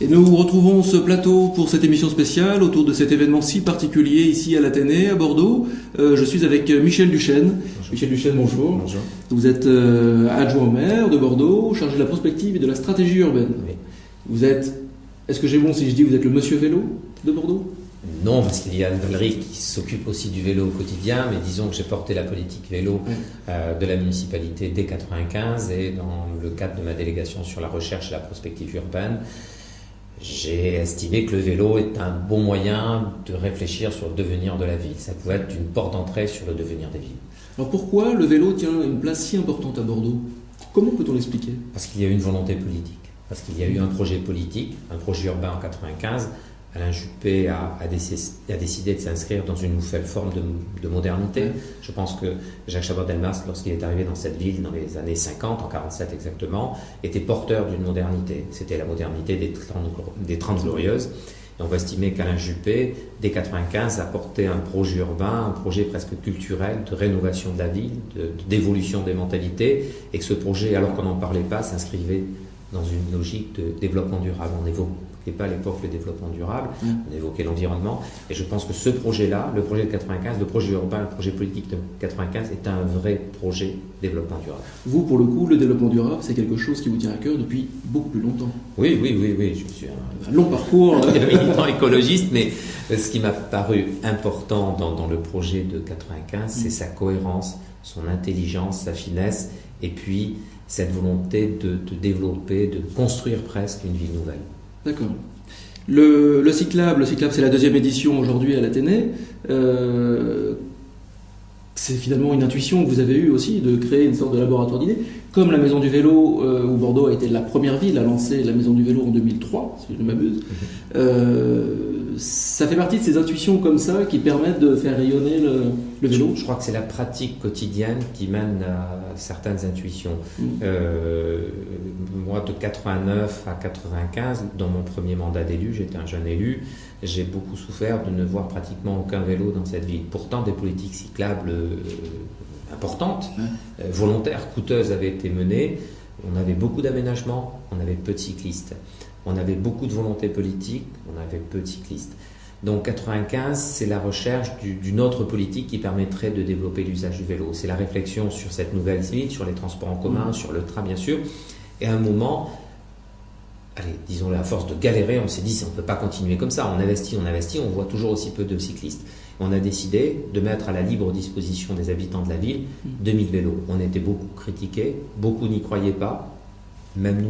Et nous retrouvons ce plateau pour cette émission spéciale autour de cet événement si particulier ici à l'Athénée, à Bordeaux. Je suis avec Michel Duchesne. Bonjour. Michel Duchesne, bonjour. Bonjour. Vous êtes adjoint au maire de Bordeaux, chargé de la prospective et de la stratégie urbaine. Oui. Vous êtes, est-ce que j'ai bon si je dis vous êtes le monsieur vélo de Bordeaux? Non, parce qu'il y a Valérie qui s'occupe aussi du vélo au quotidien, mais disons que j'ai porté la politique vélo de la municipalité dès 1995 et dans le cadre de ma délégation sur la recherche et la prospective urbaine, j'ai estimé que le vélo est un bon moyen de réfléchir sur le devenir de la ville. Ça pouvait être une porte d'entrée sur le devenir des villes. Alors pourquoi le vélo tient une place si importante à Bordeaux? Comment peut-on l'expliquer? Parce qu'il y a eu une volonté politique, parce qu'il y a eu un projet politique, un projet urbain en 1995. Alain Juppé a décidé de s'inscrire dans une nouvelle forme de modernité. Je pense que Jacques Chaban-Delmas, lorsqu'il est arrivé dans cette ville dans les années 50, en 47 exactement, était porteur d'une modernité. C'était la modernité des 30 Glorieuses. Et on va estimer qu'Alain Juppé, dès 1995, a porté un projet urbain, un projet presque culturel de rénovation de la ville, d'évolution des mentalités, et que ce projet, alors qu'on n'en parlait pas, s'inscrivait dans une logique de développement durable. On n'évoquait pas à l'époque le développement durable, on évoquait l'environnement, et je pense que ce projet-là, le projet de 95, le projet urbain, le projet politique de 95, est un vrai projet développement durable. Vous, pour le coup, le développement durable, c'est quelque chose qui vous tient à cœur depuis beaucoup plus longtemps. Oui, je suis un long parcours. militant écologiste, mais ce qui m'a paru important dans le projet de 95, c'est sa cohérence, son intelligence, sa finesse, et puis cette volonté de développer, de construire presque une ville nouvelle. D'accord. Le Cyclable, c'est la deuxième édition aujourd'hui à l'Athénée. C'est finalement une intuition que vous avez eue aussi de créer une sorte de laboratoire d'idées. Comme la Maison du Vélo, où Bordeaux a été la première ville à lancer la Maison du Vélo en 2003, si je ne m'abuse. Ça fait partie de ces intuitions comme ça qui permettent de faire rayonner le vélo. Je crois que c'est la pratique quotidienne qui mène à certaines intuitions. Moi, de 89 à 95, dans mon premier mandat d'élu, j'étais un jeune élu, j'ai beaucoup souffert de ne voir pratiquement aucun vélo dans cette ville. Pourtant, des politiques cyclables importantes, volontaires, coûteuses avaient été menées. On avait beaucoup d'aménagements, on avait peu de cyclistes. On avait beaucoup de volonté politique, on avait peu de cyclistes. Donc 95, c'est la recherche d'une autre politique qui permettrait de développer l'usage du vélo. C'est la réflexion sur cette nouvelle ville, sur les transports en commun, sur le train bien sûr. Et à un moment, disons-le, à force de galérer, on s'est dit on ne peut pas continuer comme ça. On investit, on voit toujours aussi peu de cyclistes. On a décidé de mettre à la libre disposition des habitants de la ville 2000 vélos. On était beaucoup critiqués, beaucoup n'y croyaient pas. Même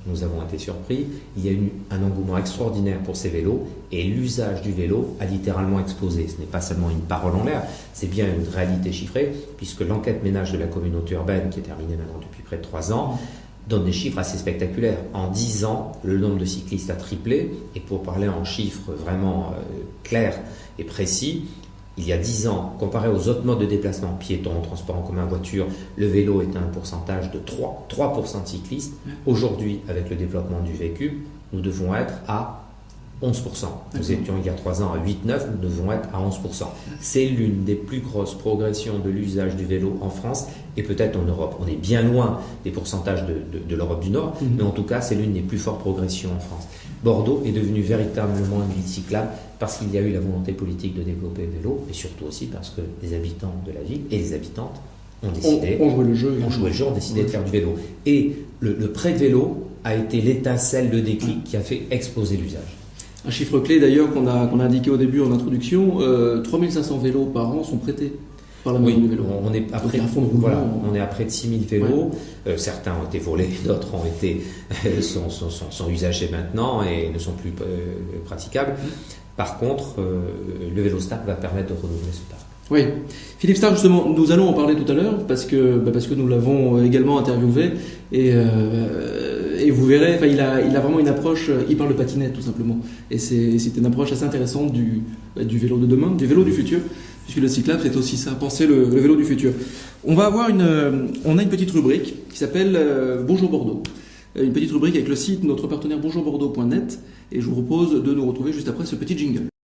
nous avons été surpris. Il y a eu un engouement extraordinaire pour ces vélos et l'usage du vélo a littéralement explosé. Ce n'est pas seulement une parole en l'air, c'est bien une réalité chiffrée, puisque l'enquête ménage de la communauté urbaine, qui est terminée maintenant depuis près de 3 ans, donne des chiffres assez spectaculaires. En 10 ans, le nombre de cyclistes a triplé, et pour parler en chiffres vraiment clairs et précis, il y a 10 ans, comparé aux autres modes de déplacement, piétons, transport en commun, voiture, le vélo est à un pourcentage de 3% de cyclistes. Aujourd'hui, avec le développement du véhicule, nous devons être à 11%. Nous étions il y a 3 ans à 8-9, nous devons être à 11%. C'est l'une des plus grosses progressions de l'usage du vélo en France et peut-être en Europe. On est bien loin des pourcentages de l'Europe du Nord, mais en tout cas, c'est l'une des plus fortes progressions en France. Bordeaux est devenu véritablement une ville cyclable parce qu'il y a eu la volonté politique de développer le vélo et surtout aussi parce que les habitants de la ville et les habitantes ont décidé, ont joué le jeu, ont décidé de faire du vélo. Et le prêt de vélo a été l'étincelle, le déclic qui a fait exploser l'usage. Un chiffre clé d'ailleurs qu'on a indiqué au début en introduction, 3500 vélos par an sont prêtés par la Maison du Vélo. On est à près de 6000 vélos. Certains ont été volés, d'autres sont usagés maintenant et ne sont plus praticables. Par contre, le Vélostar va permettre de renouveler ce parc. Oui, Philippe Starck, justement, nous allons en parler tout à l'heure parce que nous l'avons également interviewé et vous verrez, il a vraiment une approche, il parle de patinette tout simplement, et c'est une approche assez intéressante du vélo de demain, du vélo du futur, puisque le cyclable c'est aussi ça, penser le vélo du futur. On a une petite rubrique qui s'appelle Bonjour Bordeaux, une petite rubrique avec le site notre partenaire bonjourbordeaux.net, et je vous propose de nous retrouver juste après ce petit jingle.